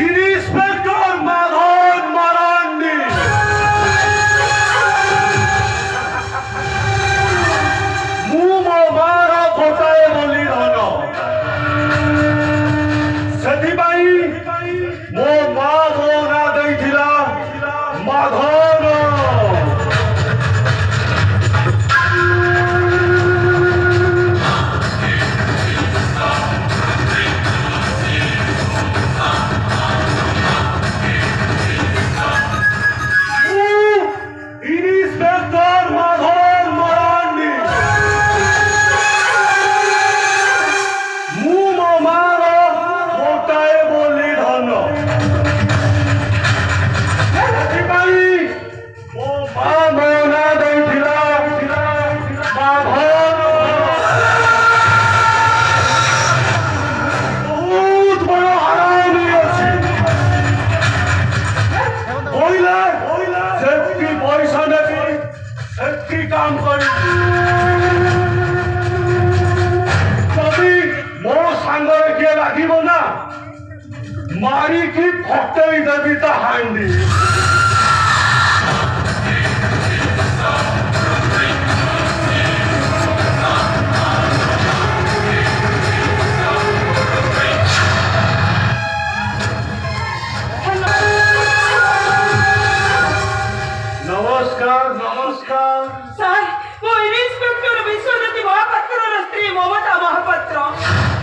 Inspector Madhav Marandi ମୁଁ ମୋ ମାର ଗୋଟାଏ ବୋଲି ଧନ ସେଥିପାଇଁ ମୋ ମା ମୋ ନାଁ ଦେଇଥିଲା ମାଧବ। मारी की फटई देवी हांडी नमस्कार नमस्कार सर वो इन्स्पेक्टर विश्वज्योति महापात्र स्त्री ममता महापात्र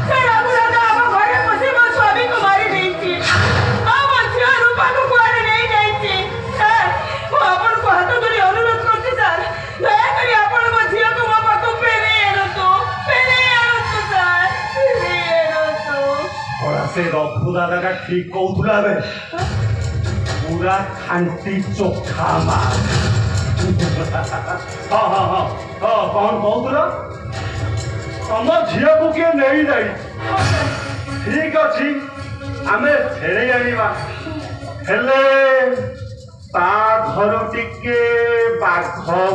सर अपराध आम घरे पशि मो स्वामी को मारी देइछि आम झियो रूपा को कुआरे नहीं जाइछि सर वो अपन को हाथ धरि अनुरोध करछि सर दया करी अपन मो झियो को मो पाको पेरे एरतो सर पेरे एरतो थोड़ा से रघु दादा का ठीक कहउथुला बे पूरा खांटी चोखा मार हाँ हाँ हाँ हाँ कौन कहूला तम झील को किए नहीं जाई ठीक अच्छी आमे फेरे आनिबा हेले ता घर टिके बाघ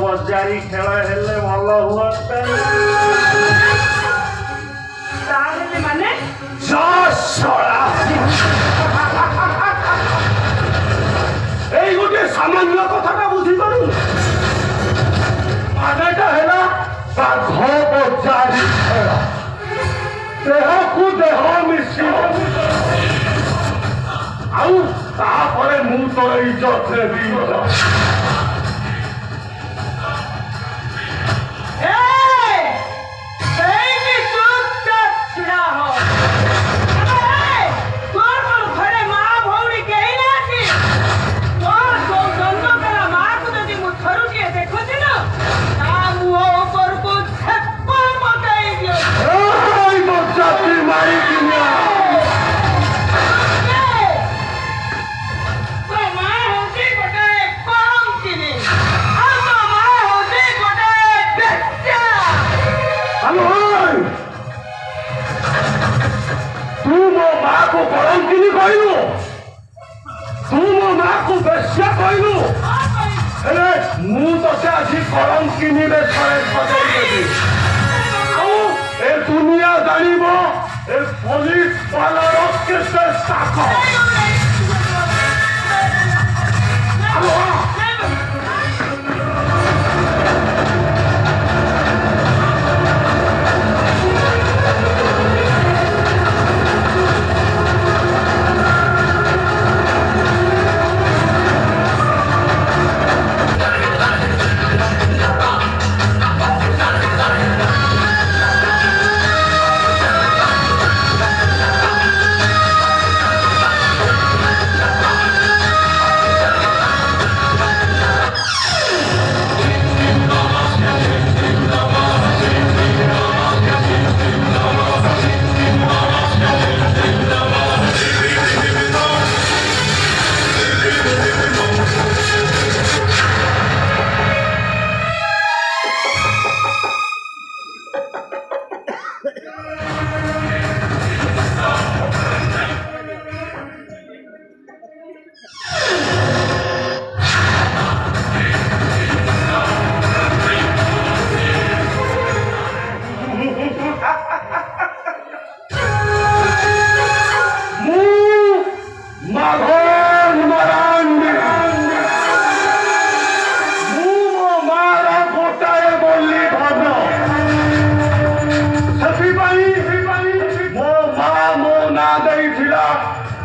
बजारी खेल हेले भल हुअंता ताहेले माने जसड़ा এই গোটে সামান্য কথাটা বুঝি পারু মানেটা হেলা বাঘ বজারি খেলা দেহকু দেহ মিশি আউ তাপরে মু তো ইজ্জত নেবি दुनिया जानिब ए पुलिस वाला केते साख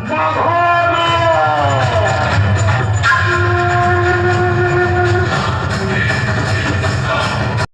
ମାଧ